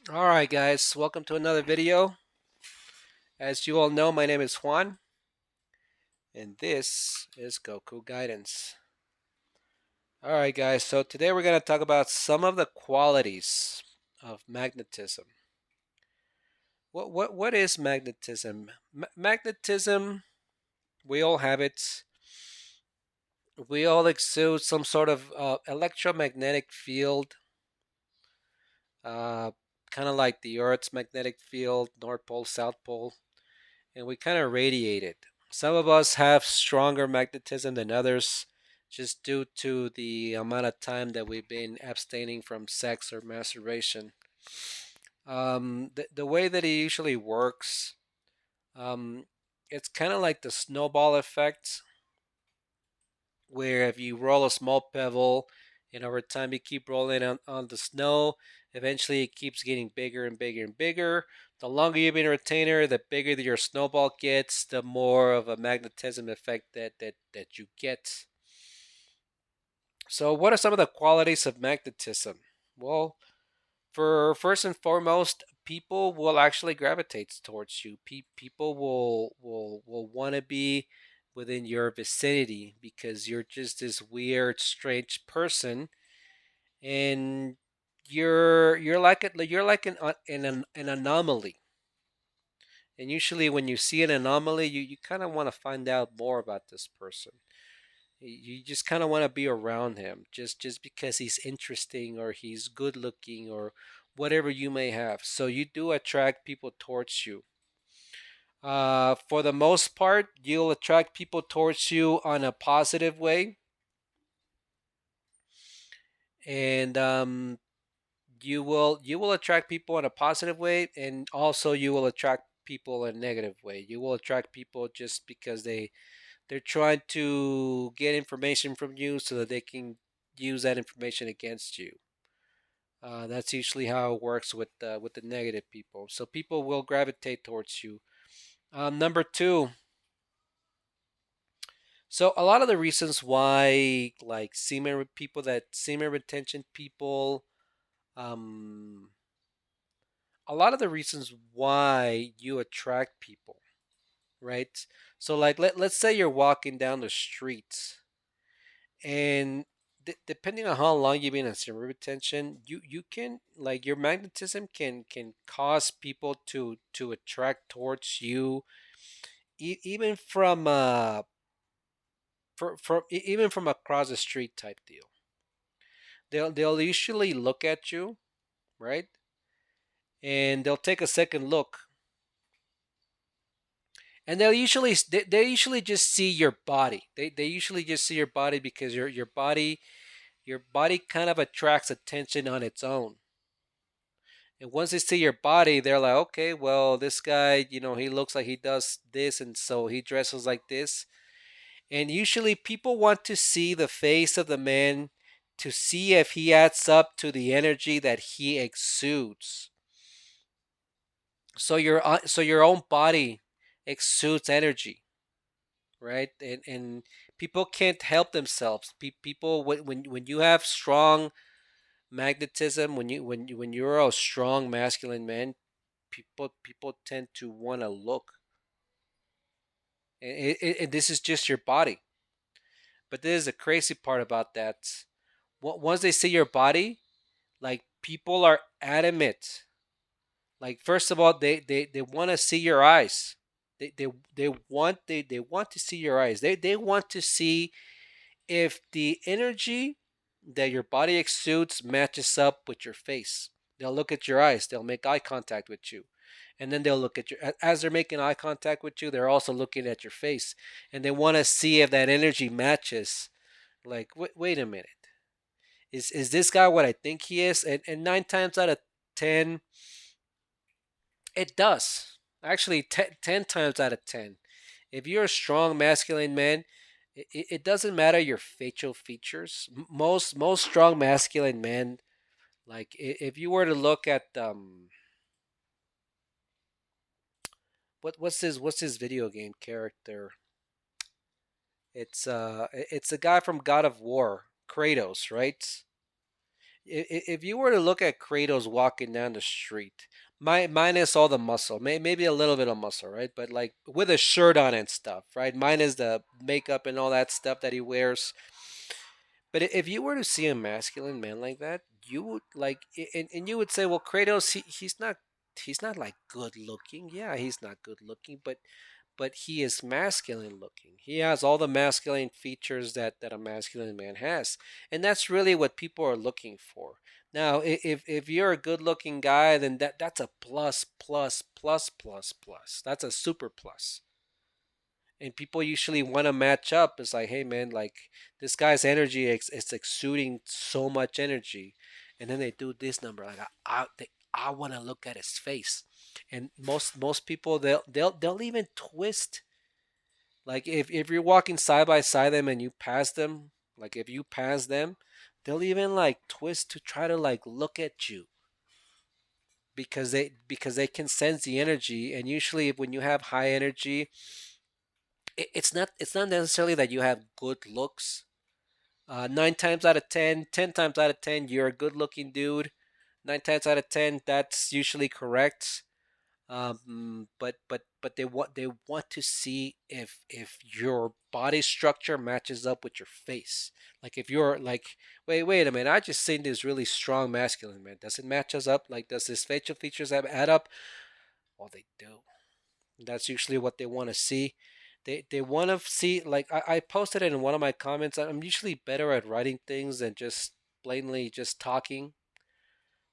Alright guys, welcome to another video. As you all know, my name is Juan, and this is Goku Guidance. Alright guys, so today we're going to talk about some of the qualities of magnetism. What is magnetism? Magnetism, we all have it. We all exude some sort of electromagnetic field, uh, kind of like the Earth's magnetic field, North Pole, South Pole, and we kind of radiate it. Some of us have stronger magnetism than others just due to the amount of time that we've been abstaining from sex or masturbation. The way that it usually works, um, it's kind of like the snowball effect, where if you roll a small pebble and over time you keep rolling on the snow, eventually it keeps getting bigger and bigger and bigger. The longer you've been a retainer, the bigger your snowball gets, the more of a magnetism effect that you get. So, what are some of the qualities of magnetism? Well, for first and foremost, people will actually gravitate towards you. People will want to be within your vicinity because you're just this weird, strange person, and you're like an anomaly. And usually, when you see an anomaly, you kind of want to find out more about this person. You just kind of want to be around him just because he's interesting or he's good looking or whatever you may have. So you do attract people towards you. For the most part, you'll attract people towards you on a positive way, and you will attract people in a positive way, and also you will attract people in a negative way. You will attract people just because they're trying to get information from you so that they can use that information against you. That's usually how it works with the negative people. So people will gravitate towards you. Number two, so a lot of the reasons why, like semen retention people, um, a lot of the reasons why you attract people, right? So like let's say you're walking down the street, and depending on how long you've been in semen retention, you can, like, your magnetism can cause people to attract towards you, even from even from across the street type deal. They'll usually look at you, right, and they'll take a second look, and they usually just see your body. They usually just see your body because your body kind of attracts attention on its own. And once they see your body, they're like, okay, well, this guy, he looks like he does this, and so he dresses like this. And usually people want to see the face of the man to see if he adds up to the energy that he exudes. So your own body exudes energy, right? And people can't help themselves. People, when you have strong magnetism, when you're a strong masculine man, people tend to want to look, and this is just your body. But this is the crazy part about that. Once they see your body, like, people are adamant. Like, first of all, they want to see your eyes. They want to see your eyes. They want to see if the energy that your body exudes matches up with your face. They'll look at your eyes, they'll make eye contact with you. And then they'll look at your, as they're making eye contact with you, they're also looking at your face. And they want to see if that energy matches. Like, wait a minute. Is this guy what I think he is? And 9 times out of 10, it does. Actually, 10 times out of 10. If you're a strong masculine man, it doesn't matter your facial features. Most strong masculine men, like, if you were to look at what's this video game character? It's a guy from God of War, Kratos, right? If you were to look at Kratos walking down the street, minus all the muscle, maybe a little bit of muscle, right? But like with a shirt on and stuff, right? Minus the makeup and all that stuff that he wears. But if you were to see a masculine man like that, you would like, and you would say, well, Kratos, he's not like good looking. Yeah, he's not good looking, but he is masculine looking. He has all the masculine features that a masculine man has, and that's really what people are looking for. Now, if you're a good looking guy, then that's a plus plus plus plus plus. That's a super plus. And people usually want to match up. It's like, hey man, like this guy's energy is exuding so much energy, and then they do this number. Like I want to look at his face, and most people they'll even twist. Like if you're walking side by side them and you pass them, like if you pass them, they'll even like twist to try to like look at you because they can sense the energy. And usually when you have high energy, it's not necessarily that you have good looks. 9 times out of 10, 10 times out of 10, you're a good looking dude. 9 times out of 10, that's usually correct. But they want to see if your body structure matches up with your face. Like if you're like, wait a minute, I just seen this really strong masculine man. Does it match us up? Like does his facial features add up? Well, they do. That's usually what they want to see. They want to see, like I posted it in one of my comments. I'm usually better at writing things than just blatantly just talking.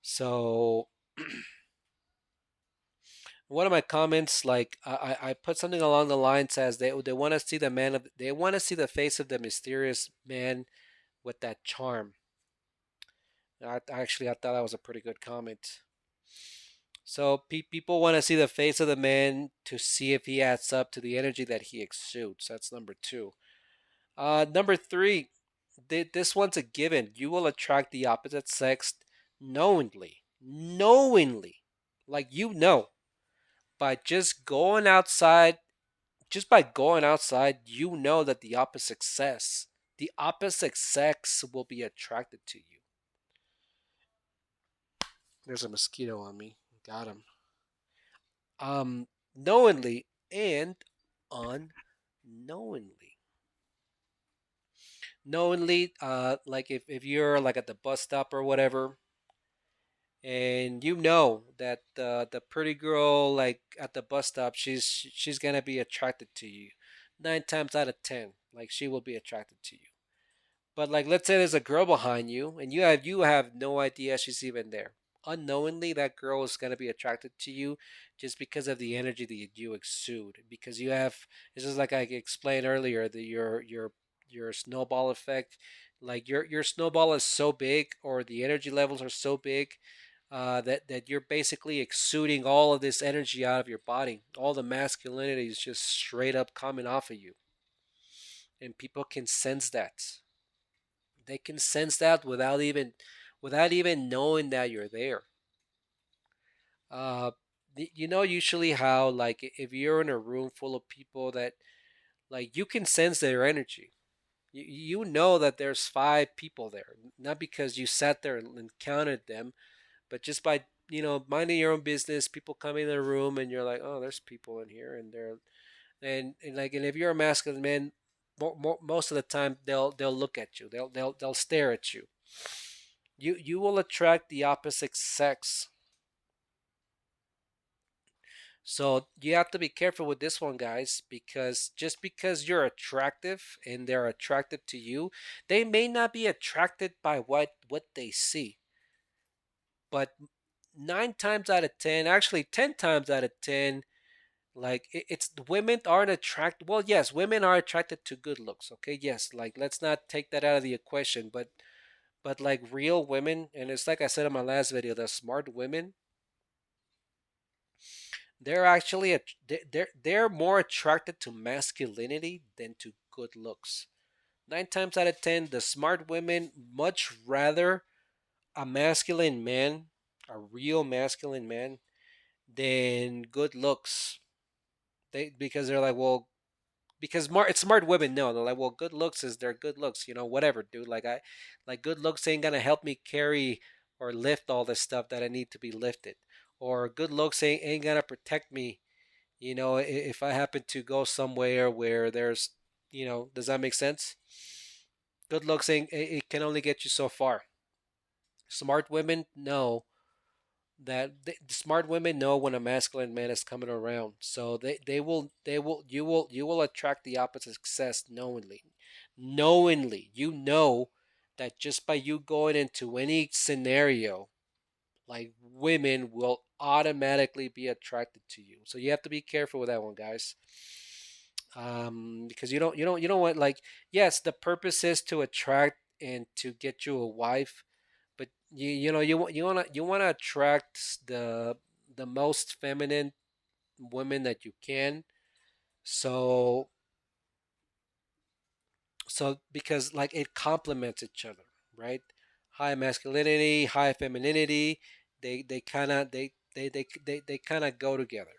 So one of my comments, like I put something along the lines as they want to see the man of they want to see the face of the mysterious man with that charm. I thought that was a pretty good comment. So people want to see the face of the man to see if he adds up to the energy that he exudes. That's number two. Number three, this one's a given. You will attract the opposite sex knowingly. Knowingly. Like you know. By just going outside, just by going outside, you know that the opposite sex will be attracted to you. There's a mosquito on me. Got him. Knowingly and unknowingly. Knowingly, like if you're like at the bus stop or whatever, and you know that the pretty girl like at the bus stop, she's gonna be attracted to you. 9 times out of 10, like she will be attracted to you. But like let's say there's a girl behind you and you have no idea she's even there. Unknowingly that girl is going to be attracted to you just because of the energy that you exude, because you have, this is like I explained earlier, that your snowball effect. Like your snowball is so big, or the energy levels are so big, that you're basically exuding all of this energy out of your body. All the masculinity is just straight up coming off of you, and people can sense that. They can sense that without even knowing that you're there. Uh, you know, usually how like if you're in a room full of people that like you can sense their energy. You know that there's five people there, not because you sat there and counted them, but just by minding your own business. People come in the room and you're like, oh, there's people in here, and they're and if you're a masculine man, most of the time they'll look at you. They'll stare at you. You will attract the opposite sex. So you have to be careful with this one, guys, because just because you're attractive and they're attracted to you, they may not be attracted by what they see. But 9 times out of 10, actually 10 times out of 10, like it's women aren't attracted. Well, yes, women are attracted to good looks. Okay, yes, like let's not take that out of the equation, but like real women, and it's like I said in my last video, the smart women, they're actually they're more attracted to masculinity than to good looks. 9 times out of 10, the smart women much rather a masculine man, a real masculine man, than good looks. They Because they're like, well, because smart women know, they're like, well, good looks is their good looks, whatever, dude. Like good looks ain't gonna help me carry or lift all this stuff that I need to be lifted, or good looks ain't gonna protect me, if I happen to go somewhere where there's, does that make sense? Good looks ain't, it can only get you so far. Smart women know smart women know when a masculine man is coming around, so you will attract the opposite success knowingly. You know that just by you going into any scenario, like, women will automatically be attracted to you. So you have to be careful with that one, guys. Because you don't want, like, yes, the purpose is to attract and to get you a wife, but you want to attract the most feminine women that you can. So because, like, it complements each other, right? High masculinity, high femininity, they kind of they kind of go together.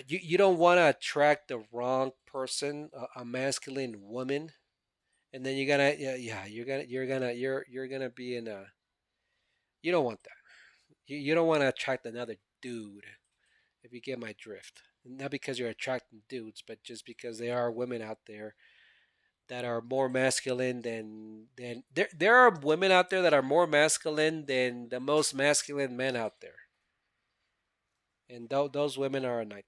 You don't want to attract the wrong person, a masculine woman, and then you're gonna be in a, you don't want that. You don't want to attract another dude, if you get my drift. Not because you're attracting dudes, but just because there are women out there that are more masculine than there are women out there that are more masculine than the most masculine men out there, and those women are a nightmare.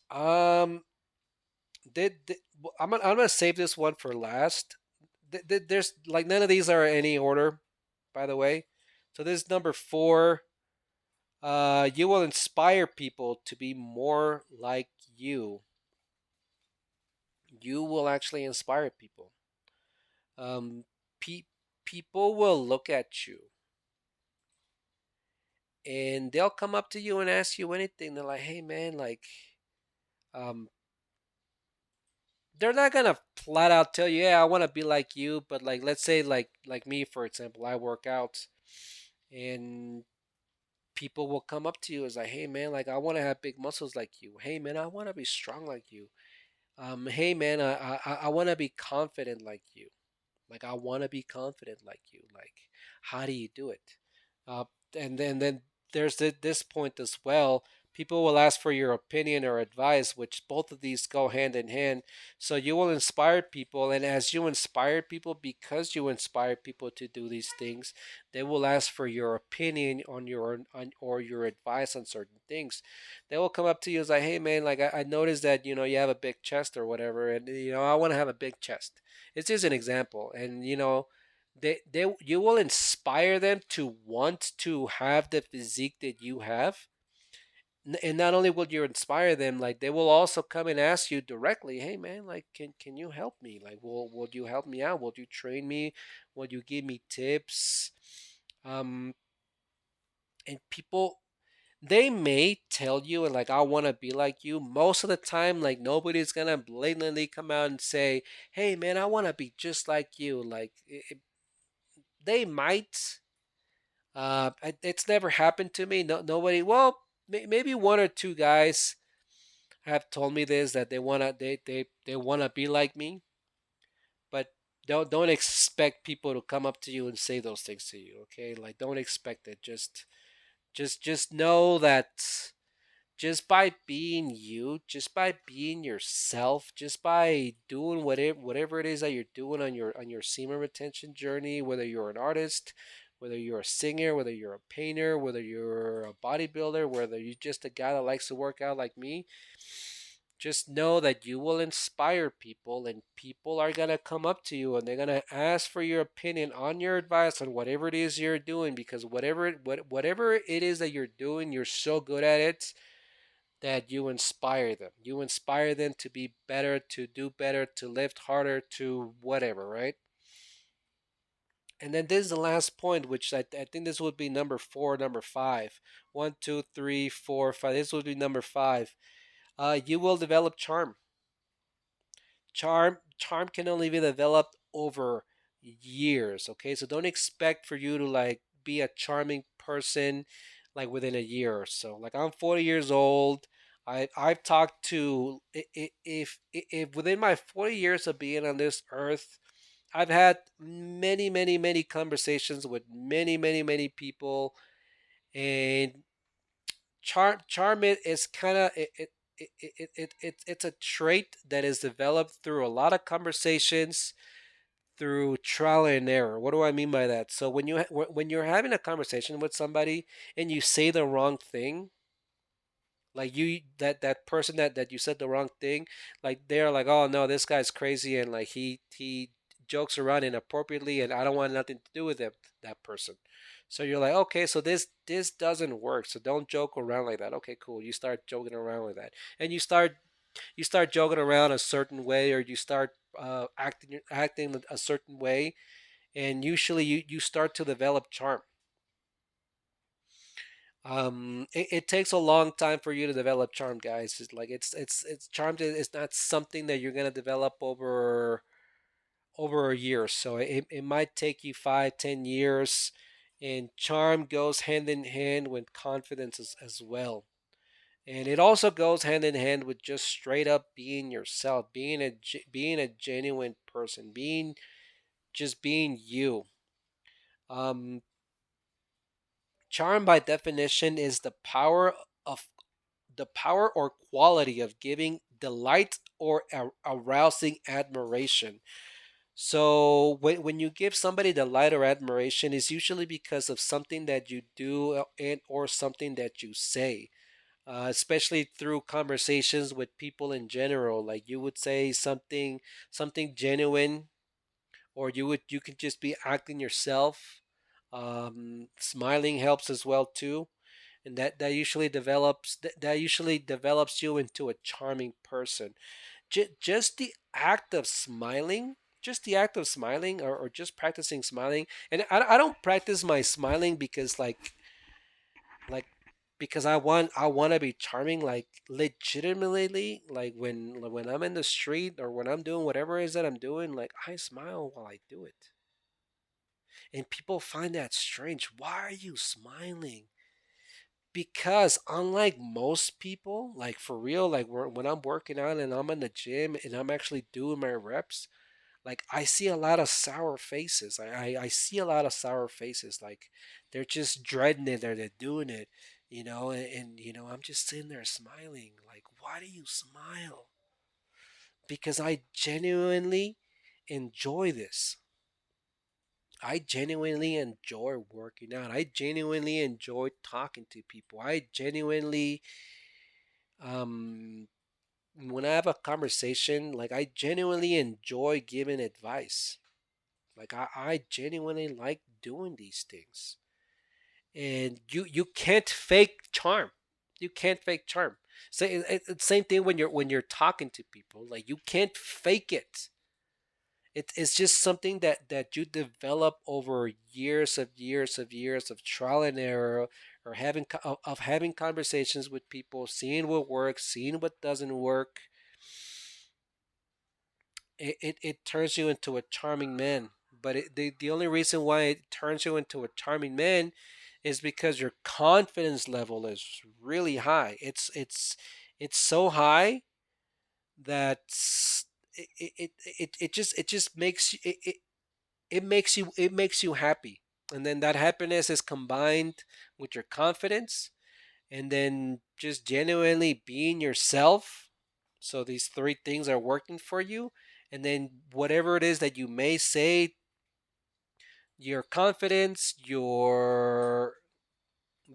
Um, I'm gonna save this one for last. There's, like, none of these are in any order, by the way. So this is number four. You will inspire people to be more like you. You will actually inspire people. Um, pe- People will look at you and they'll come up to you and ask you anything. They're like, "Hey, man, like, um, they're not gonna flat out tell you, yeah, I want to be like you." But, like, let's say, like me, for example, I work out, and people will come up to you as like, "Hey, man, like, I want to have big muscles like you. Hey, man, I want to be strong like you. Hey, man, I want to be confident like you. Like, I want to be confident like you. Like, how do you do it?" Uh, and then there's this point as well. People will ask for your opinion or advice, which both of these go hand in hand. So you will inspire people, and as you inspire people, because you inspire people to do these things, they will ask for your opinion on or your advice on certain things. They will come up to you as like, "Hey, man, like, I noticed that you have a big chest or whatever, and I want to have a big chest." It's just an example, and you will inspire them to want to have the physique that you have. And not only will you inspire them, like, they will also come and ask you directly, "Hey, man, like, can you help me? Like, will you help me out? Will you train me? Will you give me tips?" um and people, they may tell you, and like, "I want to be like you." Most of the time, like, nobody's gonna blatantly come out and say, "Hey, man, I want to be just like you." Like, they might. It's never happened to me. No, nobody. Well, maybe one or two guys have told me this, that they wanna be like me, but don't expect people to come up to you and say those things to you. Okay, like, don't expect it. Just know that just by being you, just by being yourself, just by doing whatever it is that you're doing on your semen retention journey, whether you're an artist, whether you're a singer, whether you're a painter, whether you're a bodybuilder, whether you're just a guy that likes to work out like me, just know that you will inspire people, and people are going to come up to you and they're going to ask for your opinion on your advice on whatever it is you're doing, because whatever it is that you're doing, you're so good at it that you inspire them. You inspire them to be better, to do better, to lift harder, to whatever, right? And then this is the last point, which I think this would be number four, number five. One, two, three, four, five. This would be number five. You will develop charm. Charm can only be developed over years. Okay, so don't expect for you to, like, be a charming person like within a year or so. Like I'm 40 years old. I've talked to if within my 40 years of being on this earth, I've had many conversations with many people, and charm it is kind of it's a trait that is developed through a lot of conversations, through trial and error. What do I mean by that? So when you're having a conversation with somebody and you say the wrong thing, like that person that you said the wrong thing, like they're like, oh no, this guy's crazy, and like he jokes around inappropriately, and I don't want nothing to do with that person. So you're like, okay, so this doesn't work, so don't joke around like that. Okay, cool. You start joking around with that, and you start joking around a certain way, or you start acting a certain way, and usually you start to develop charm. It takes a long time for you to develop charm, guys. It's like it's charm. It's not something that you're gonna develop over a year. So it might take you 5, 10 years, and charm goes hand in hand with confidence as well. And it also goes hand in hand with just straight up being yourself, being a genuine person, being you. Um, Charm by definition is of the power or quality of giving delight or arousing admiration. So when you give somebody delight or admiration, it's usually because of something that you do and or something that you say. Especially through conversations with people in general, like you would say something genuine, or you could just be acting yourself. Smiling helps as well too, and that usually develops you into a charming person. Just the act of smiling, or just practicing smiling. And I don't practice my smiling like because I want to be charming, like legitimately, like when I'm in the street or when I'm doing whatever it is that I'm doing, like I smile while I do it. And people find that strange. Why are you smiling? Because unlike most people, like for real, like when I'm working out and I'm in the gym and I'm actually doing my reps, like I see a lot of sour faces. I see a lot of sour faces. Like they're just dreading it, or they're doing it, and I'm just sitting there smiling. Like, why do you smile? Because I genuinely enjoy this. I genuinely enjoy working out. I genuinely enjoy talking to people. I genuinely, um, when I have a conversation, like I genuinely enjoy giving advice. Like I genuinely like doing these things. And you can't fake charm. You can't fake charm. So it's same thing when you're talking to people. Like you can't fake it. It's just something that you develop over years of trial and error, or having conversations with people, seeing what works, seeing what doesn't work. It turns you into a charming man. But the only reason why it turns you into a charming man is because your confidence level is really high. It's so high that it just makes you happy, and then that happiness is combined with your confidence, and then just genuinely being yourself. So these three things are working for you, and then whatever it is that you may say, your confidence, your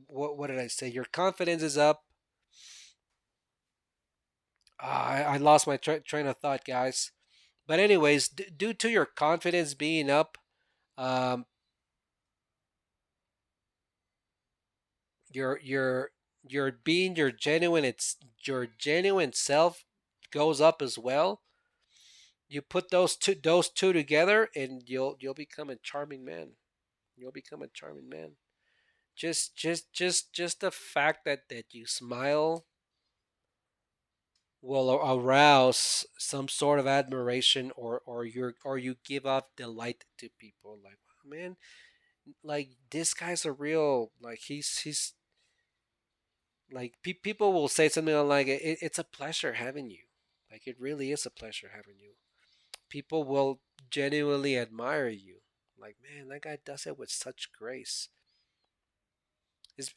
what did I say? Your confidence is up. I lost my train of thought, guys. But anyways, due to your confidence being up, um, your being your genuine self goes up as well. You put those two together, and you'll become a charming man. You'll become a charming man. Just the fact that you smile will arouse some sort of admiration, or you give off delight to people. Like, "Wow, man, Like this guy's a real like he's like people will say something like it's a pleasure having you. Like it really is a pleasure having you. People will genuinely admire you. Like man, that guy does it with such grace.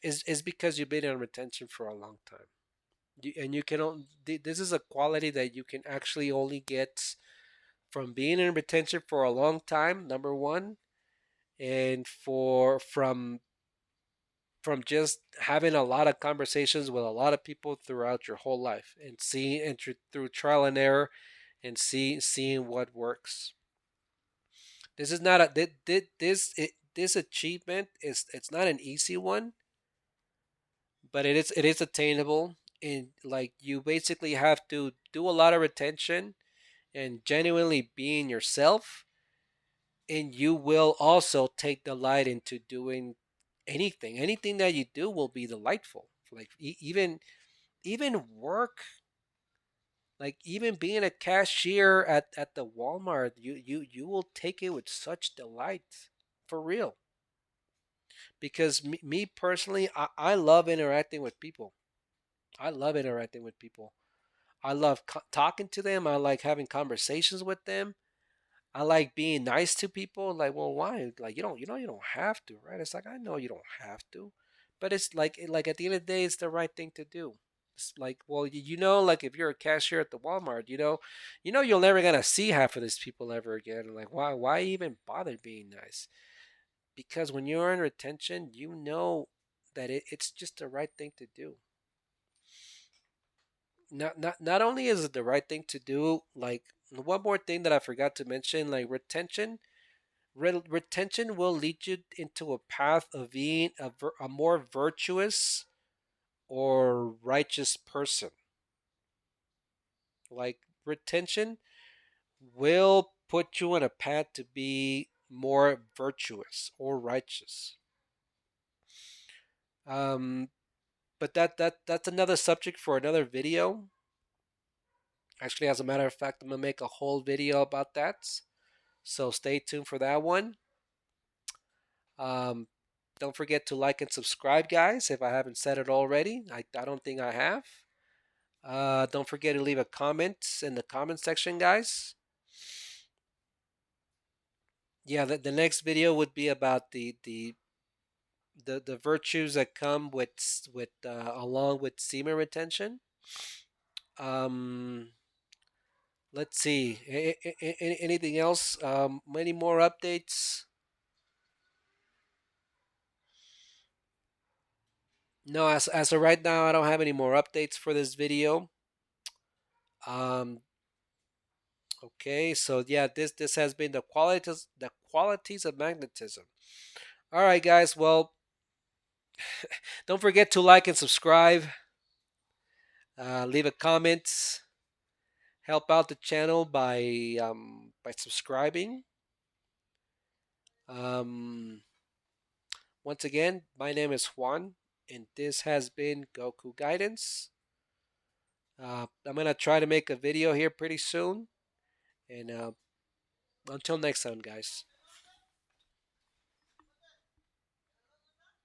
Is because you've been in retention for a long time. And you can this is a quality that you can actually only get from being in retention for a long time, number one, and from just having a lot of conversations with a lot of people throughout your whole life and seeing and through trial and error and seeing what works. This is not a this achievement is it's not an easy one, but it is attainable. And like you basically have to do a lot of retention and genuinely being yourself, and you will also take delight into doing anything that you do will be delightful. Like even work, like even being a cashier at the Walmart, you will take it with such delight, for real. Because me personally, I love interacting with people. I love interacting with people. I love talking to them. I like having conversations with them. I like being nice to people. Like, well, why? Like, you don't have to, right? It's like I know you don't have to, but it's like at the end of the day, it's the right thing to do. It's like, well, like if you're a cashier at the Walmart, you're never gonna see half of these people ever again. Like, why even bother being nice? Because when you're in retention, you know that it's just the right thing to do. Not only is it the right thing to do, like one more thing that I forgot to mention, like retention. Retention will lead you into a path of being a more virtuous or righteous person. Like retention will put you on a path to be more virtuous or righteous. Um, but that's another subject for another video. Actually, as a matter of fact, I'm gonna make a whole video about that. So stay tuned for that one. Um, don't forget to like and subscribe, guys, if I haven't said it already. I don't think I have. Don't forget to leave a comment in the comment section, guys. Yeah, the next video would be about the virtues that come with along with semen retention. Um, let's see. Anything else? Many more updates? No, as of right now, I don't have any more updates for this video. Um, okay, so yeah, this has been the qualities of magnetism. All right, guys. Well, don't forget to like and subscribe. Leave a comment. Help out the channel by subscribing. Um, once again, my name is Juan, and this has been Goku Guidance. I'm gonna try to make a video here pretty soon, and until next time, guys.